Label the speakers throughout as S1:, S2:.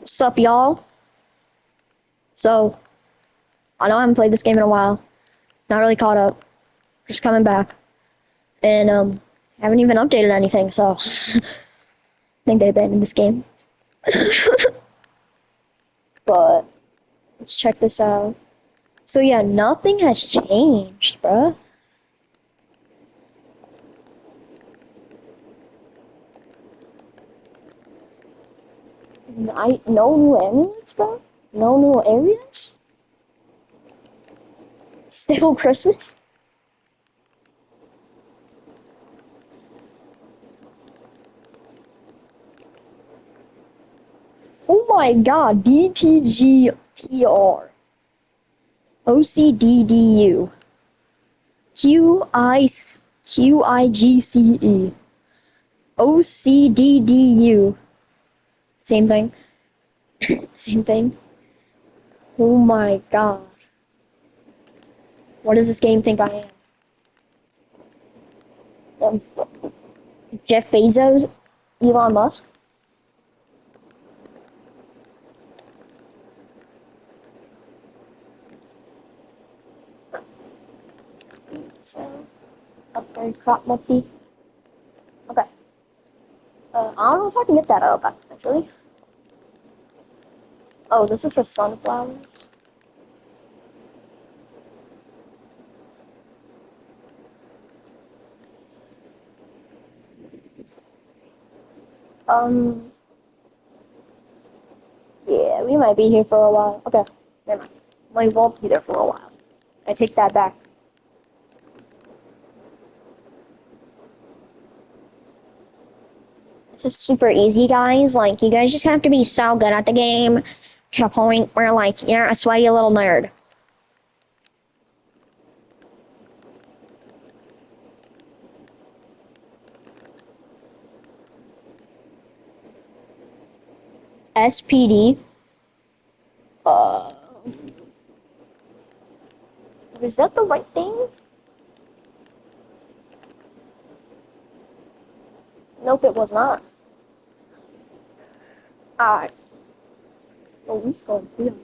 S1: What's up, y'all? So, I know I haven't played this game in a while. Not really caught up. Just coming back. And, haven't even updated anything, so I think they abandoned this game. But, let's check this out. So yeah, nothing has changed, bruh. No new areas, bro? No new areas? Still Christmas? Oh my god, DTGPR. OCDDU. QIGCE. OCDDU. Same thing. Same thing. Oh my god. What does this game think I am? Jeff Bezos? Elon Musk? So, upgrade crop multi. Okay. I don't know if I can get that up, actually. Oh, this is for sunflowers? Um, yeah, we might be here for a while. Okay, never mind. We won't be there for a while. I take that back. It's just super easy, guys. Like, you guys just have to be so good at the game to the point where, like, you're a sweaty little nerd. SPD. Uh, is that the right thing? Nope, it was not. Alright. Oh, we go here.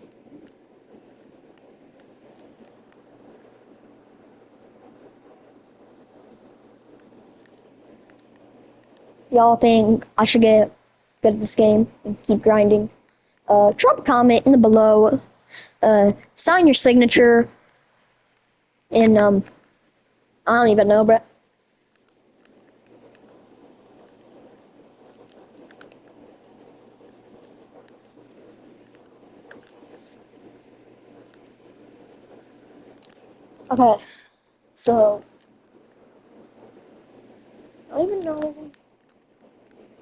S1: Y'all think I should get good at this game and keep grinding? Drop a comment in the below. Sign your signature. And, I don't even know, but okay. So, I don't even know.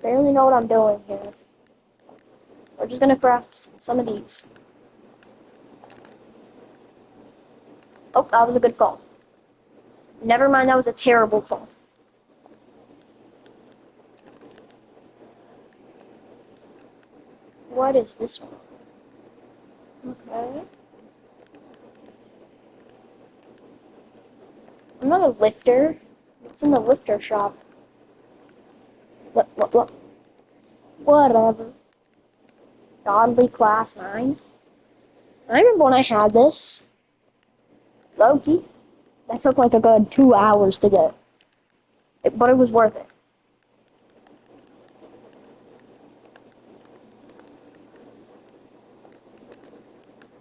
S1: Barely know what I'm doing here. We're just gonna craft some of these. Oh, that was a good call. Never mind, that was a terrible call. What is this one? Okay. I'm not a lifter. It's in the lifter shop. What? Whatever. Godly class 9. I remember when I had this. Loki. That took like a good 2 hours to get. But it was worth it.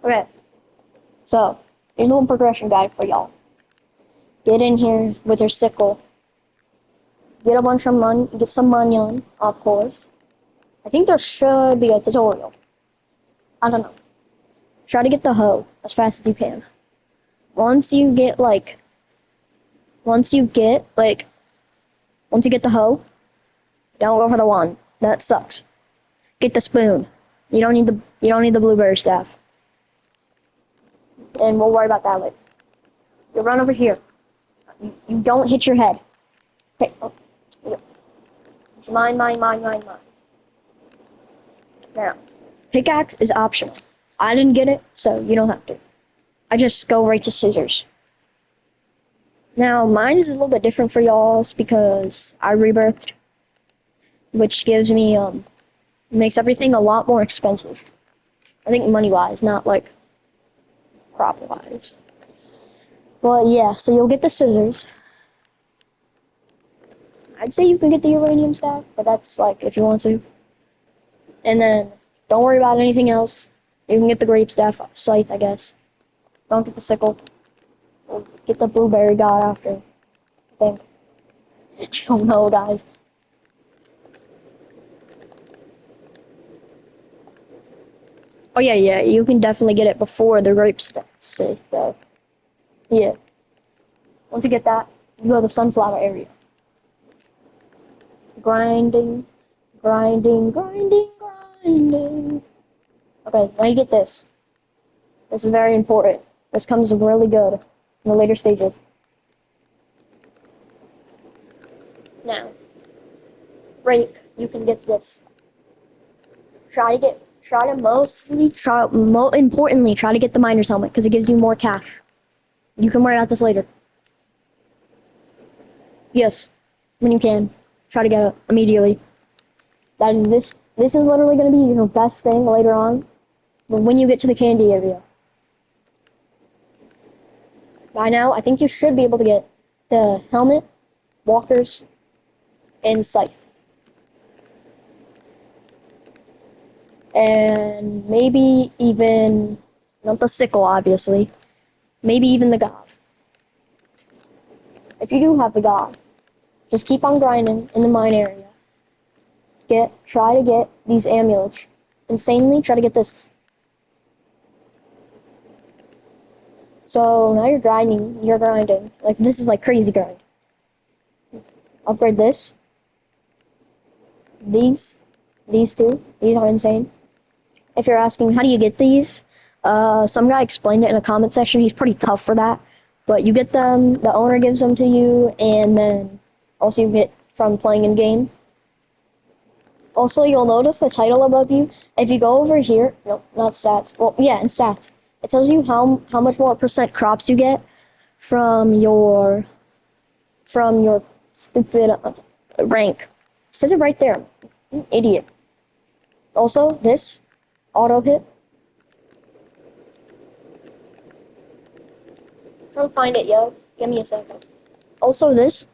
S1: Okay. So, here's a little progression guide for y'all. Get in here with your sickle. Get a bunch of money. Get some money on, of course. I think there should be a tutorial. I don't know. Try to get the hoe as fast as you can. Once you get the hoe, don't go for the wand. That sucks. Get the spoon. You don't need the blueberry staff. And we'll worry about that later. You run over here. You don't hit your head. Okay. Oh, here. It's mine. Now, pickaxe is optional. I didn't get it, so you don't have to. I just go right to scissors. Now, mine is a little bit different for y'all's because I rebirthed, which gives me It makes everything a lot more expensive. I think money-wise, not like crop-wise. But yeah, so you'll get the scissors. I'd say you can get the uranium staff, but that's like if you want to. And then don't worry about anything else. You can get the grape staff scythe, I guess. Don't get the sickle. We'll get the blueberry god after, I think. I don't know, guys. Oh yeah, you can definitely get it before the grape scythe, though. Yeah. Once you get that, you go to the sunflower area. Grinding, grinding, grinding, grinding. Okay, now you get this. This is very important. This comes really good in the later stages. Now, break, you can get this. Importantly, try to get the miner's helmet because it gives you more cash. You can worry about this later. Yes, when you can, try to get it immediately. This is literally going to be your best thing later on, but when you get to the candy area. By now, I think you should be able to get the helmet, walkers, and scythe. And maybe even, not the sickle, obviously, maybe even the god. If you do have the god, just keep on grinding in the mine area. Try to get these amulets. Insanely, try to get this. So now you're grinding. Like, this is like crazy grind. Upgrade this. These two. These are insane. If you're asking, how do you get these? Some guy explained it in a comment section. He's pretty tough for that. But you get them, the owner gives them to you, and then also you get from playing in game. Also, you'll notice the title above you. If you go over here, no, not stats. Well, yeah, in stats, it tells you how much more percent crops you get from your stupid rank. It says it right there. You idiot. Also, this auto hit. Trying to find it, yo. Give me a second. Also, this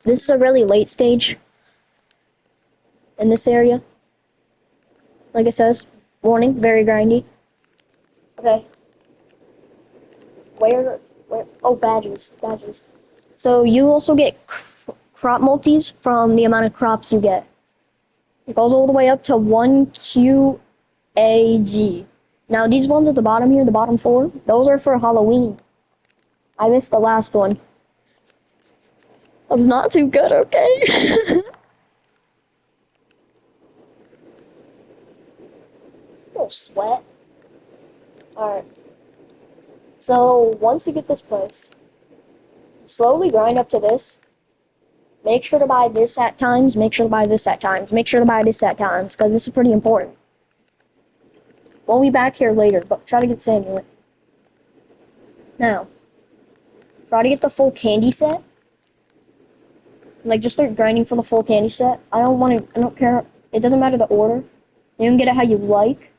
S1: is a really late stage in this area. Like it says, warning, very grindy. Okay. Where? Oh, badges. So you also get crop multis from the amount of crops you get. It goes all the way up to 1 QAG. Now these ones at the bottom here, the bottom 4, those are for Halloween. I missed the last one. I was not too good, okay? Oh, sweat. Alright. So once you get this place, slowly grind up to this. Make sure to buy this at times. Make sure to buy this at times. Make sure to buy this at times, because this is pretty important. We'll be back here later, but try to get Samuel. Now, try to get the full candy set. Like, just start grinding for the full candy set. I don't care. It doesn't matter the order. You can get it how you like.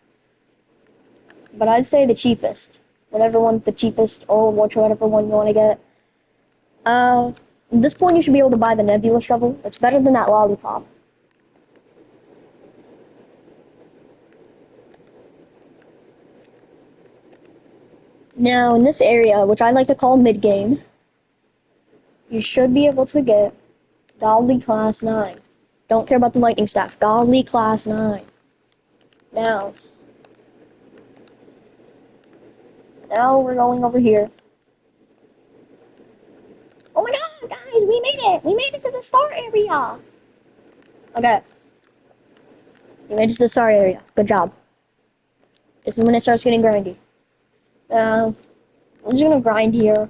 S1: But I'd say the cheapest. Whatever one's the cheapest, or whatever one you want to get. At this point, you should be able to buy the nebula shovel. It's better than that lollipop. Now, in this area, which I like to call mid-game, you should be able to get Godly Class 9. Don't care about the lightning staff. Godly Class 9. Now we're going over here. Oh my god, guys, we made it! We made it to the star area! Okay. You made it to the star area. Good job. This is when it starts getting grindy. I'm just gonna grind here.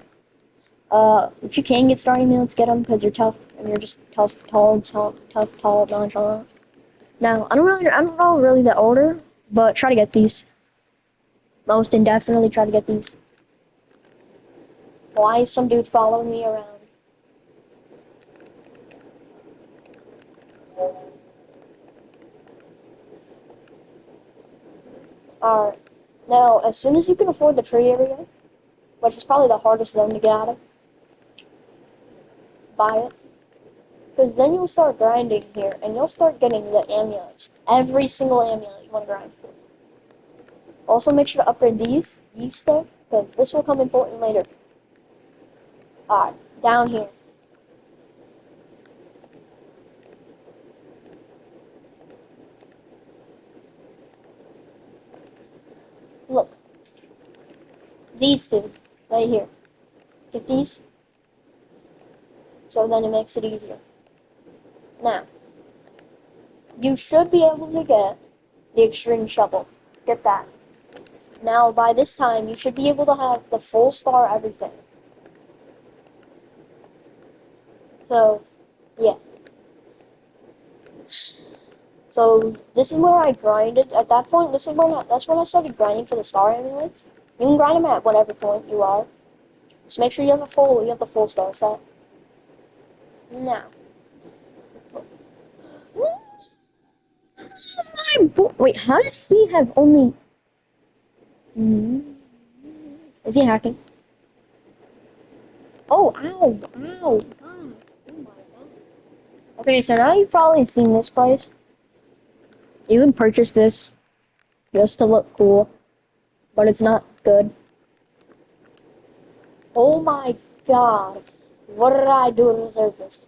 S1: If you can get star emails, get them, because you're tough, and you're just tough, tall, nonchalant. Now, I don't know really the order, but try to get these. Most indefinitely try to get these. Why is some dude following me around? Alright. Now, as soon as you can afford the tree area, which is probably the hardest zone to get out of, buy it. Because then you'll start grinding here, and you'll start getting the amulets. Every single amulet you want to grind for. Also, make sure to upgrade these stuff, because this will come important later. Alright, down here. Look. These two, right here. Get these. So then it makes it easier. Now, you should be able to get the extreme shovel. Get that. Now, by this time, you should be able to have the full star everything. So, yeah. So, this is where I grinded. At that point, that's when I started grinding for the star amulets. You can grind them at whatever point you are. Just make sure you have the full star set. Now. Wait, how does he have only... Is he hacking? Oh, ow, ow, God. Oh my God. Okay, so now you've probably seen this place. You can purchase this just to look cool, but it's not good. Oh my God. What did I do to deserve this?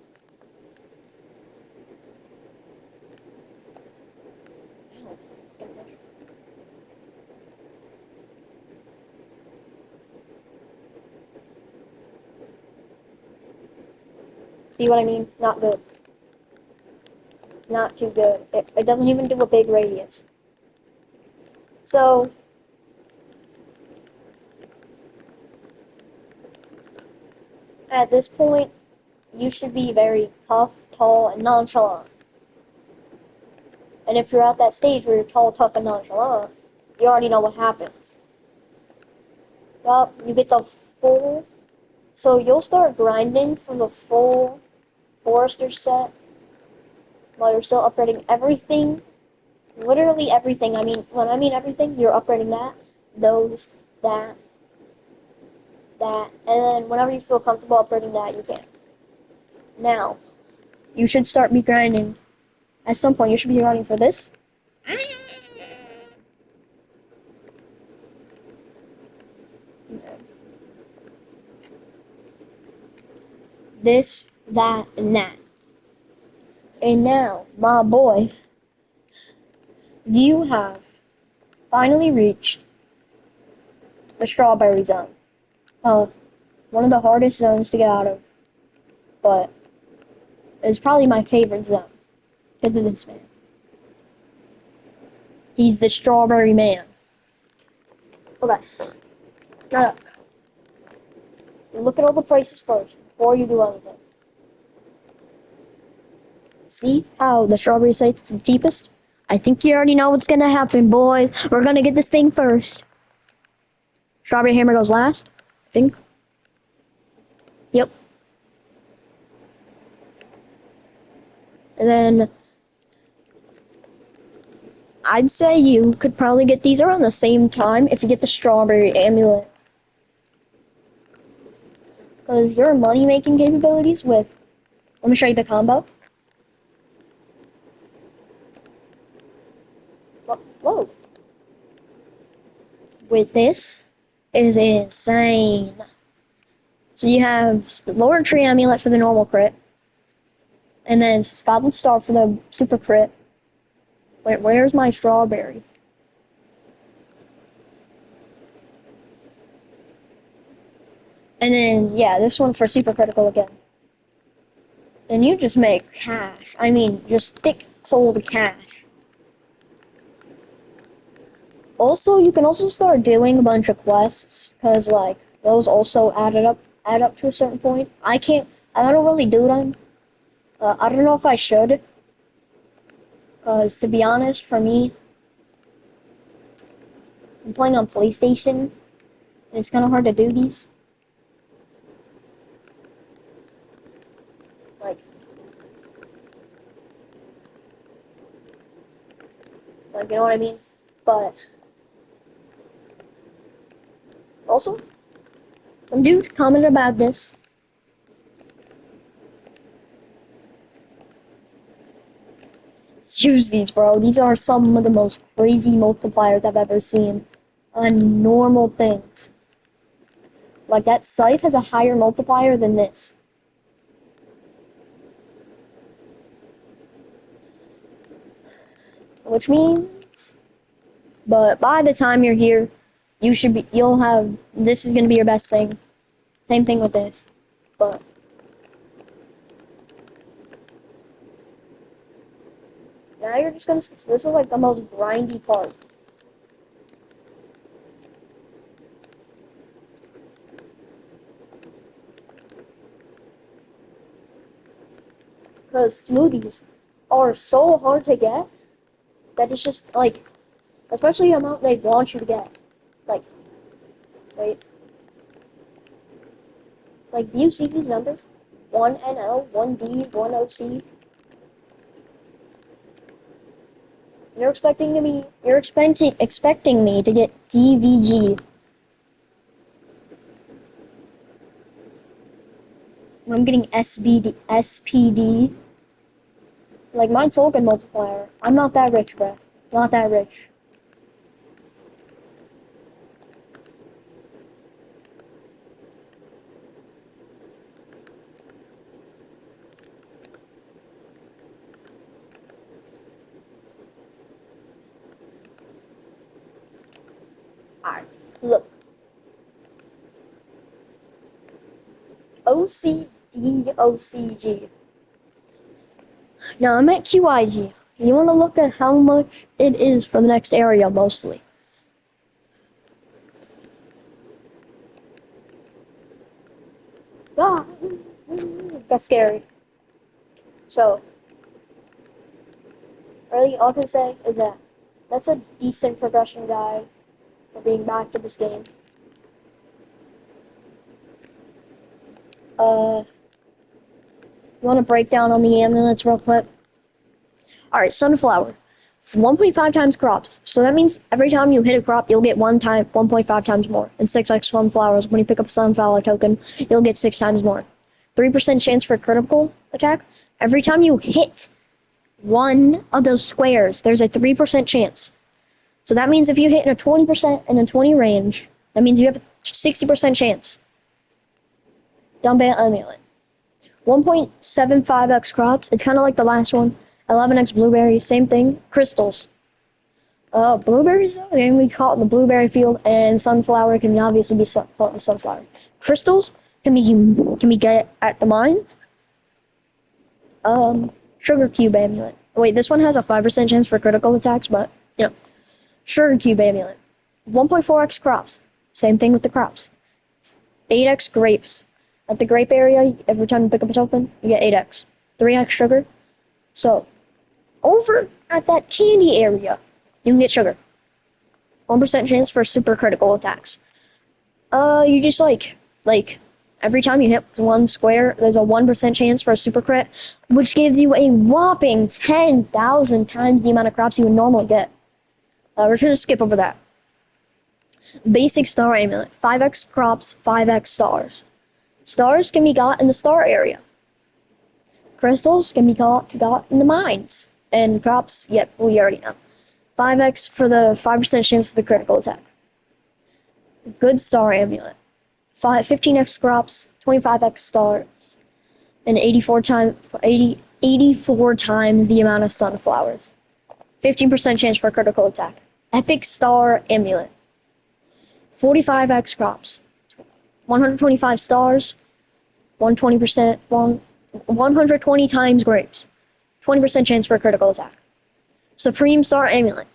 S1: See what I mean? Not good. It's not too good. It doesn't even do a big radius. So, at this point, you should be very tough, tall, and nonchalant. And if you're at that stage where you're tall, tough, and nonchalant, you already know what happens. Well, you get the full... So you'll start grinding for the full forester set while you're still upgrading everything. Literally everything. I mean, when I mean everything, you're upgrading that, those, that, and then whenever you feel comfortable upgrading that, you can. Now, you should start be grinding. At some point, you should be grinding for this. This, that, and that. And now, my boy, you have finally reached the strawberry zone. One of the hardest zones to get out of, but it's probably my favorite zone because of this man. He's the strawberry man. Okay, now look at all the prices first before you do anything. See how the strawberry site's the cheapest? I think you already know what's gonna happen, boys. We're gonna get this thing first. Strawberry hammer goes last, I think. Yep. And then I'd say you could probably get these around the same time if you get the strawberry amulet. Because your money-making capabilities with... Let me show you the combo. Whoa. With this is insane. So you have Lower Tree Amulet for the normal crit. And then Scotland Star for the super crit. Wait, where's my strawberry? And then, yeah, this one for super critical again. And you just make cash. I mean, just thick, cold cash. Also, you can also start doing a bunch of quests, because, like, those also add up to a certain point. I don't really do them. I don't know if I should. Because, to be honest, for me, I'm playing on PlayStation, and it's kind of hard to do these. Like, you know what I mean? But Also, some dude commented about this. Use these, bro. These are some of the most crazy multipliers I've ever seen on normal things. Like, that scythe has a higher multiplier than this. Which means, but by the time you're here, you'll have, this is going to be your best thing. Same thing with this. But now you're just going to, this is like the most grindy part. Because smoothies are so hard to get that it's just like, especially the amount they want you to get. Like, wait. Like, do you see these numbers? 1 NL, 1 D, 1 OC. You're expecting me to get DVG. I'm getting SPD. Like, my token multiplier. I'm not that rich, bruh. Not that rich. Alright, look. OCG. Now, I'm at QIG. You want to look at how much it is for the next area, mostly. Ah, got scary. So, really, all I can say is that that's a decent progression guide for being back to this game. You want to break down on the amulets real quick? Alright, sunflower. 1.5 times crops. So that means every time you hit a crop, you'll get 1.5 times more. And 6x sunflowers. When you pick up a sunflower token, you'll get 6 times more. 3% chance for critical attack. Every time you hit one of those squares, there's a 3% chance. So that means if you hit in a 20% and a 20 range, that means you have a 60% chance. Dumbbell amulet. 1.75x crops. It's kind of like the last one. 11x blueberries. Same thing. Crystals. Blueberries, they can be caught in the blueberry field, and sunflower can obviously be caught in the sunflower. Crystals can be get at the mines. Sugar cube amulet. Wait, this one has a 5% chance for critical attacks, but, you know. Sugar cube amulet. 1.4x crops. Same thing with the crops. 8x grapes. At the grape area, every time you pick up a token, you get 8x. 3x sugar. So, over at that candy area, you can get sugar. 1% chance for super critical attacks. You just like, every time you hit one square, there's a 1% chance for a super crit, which gives you a whopping 10,000 times the amount of crops you would normally get. We're just going to skip over that. Basic star amulet. 5x crops, 5x stars. Stars can be got in the star area. Crystals can be got in the mines. And crops, yep, we already know. 5x for the 5% chance for the critical attack. Good star amulet. 15x crops, 25x stars, and 84 times the amount of sunflowers. 15% chance for a critical attack. Epic star amulet. 45x crops. 125 stars. 120 times grapes. 20% chance for a critical attack. Supreme star amulet.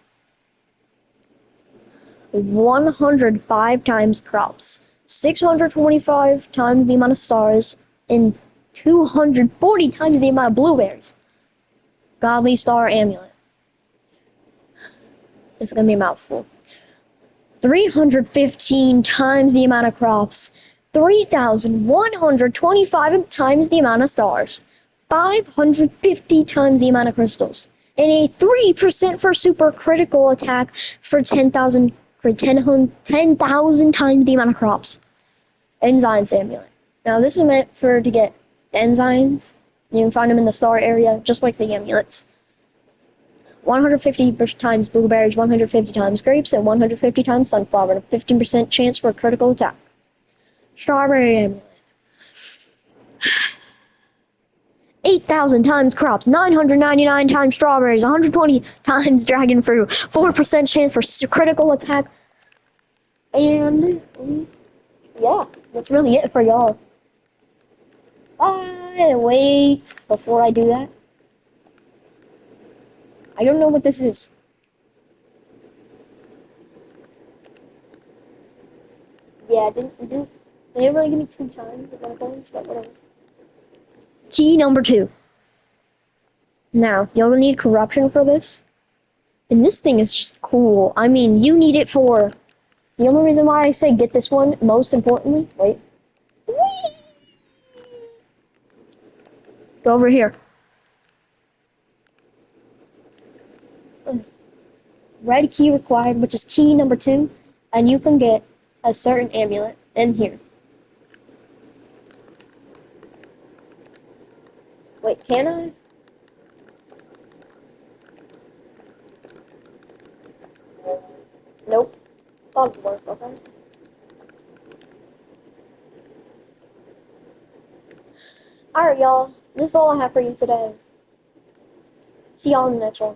S1: 105 times crops. 625 times the amount of stars. And 240 times the amount of blueberries. Godly star amulet. It's going to be a mouthful. 315 times the amount of crops. 3,125 times the amount of stars. 550 times the amount of crystals. And a 3% for super critical attack for 10,000 for 10,000 times the amount of crops. Enzymes amulet. Now this is meant to get enzymes. You can find them in the star area, just like the amulets. 150 times blueberries, 150 times grapes, and 150 times sunflower, and a 15% chance for a critical attack. Strawberry amulet. 8,000 times crops, 999 times strawberries, 120 times dragon fruit, 4% chance for critical attack, and yeah, that's really it for y'all. Wait, before I do that, I don't know what this is. Yeah, they didn't really give me 2 times with my points, but whatever. Key number 2. Now, you'll need corruption for this. And this thing is just cool. I mean, you need it for... The only reason why I say get this one, most importantly... Wait. Whee! Go over here. Red key required, which is key number 2. And you can get a certain amulet in here. Wait, can I? Nope. Thought it'd work, okay. Alright, y'all. This is all I have for you today. See y'all in the next one.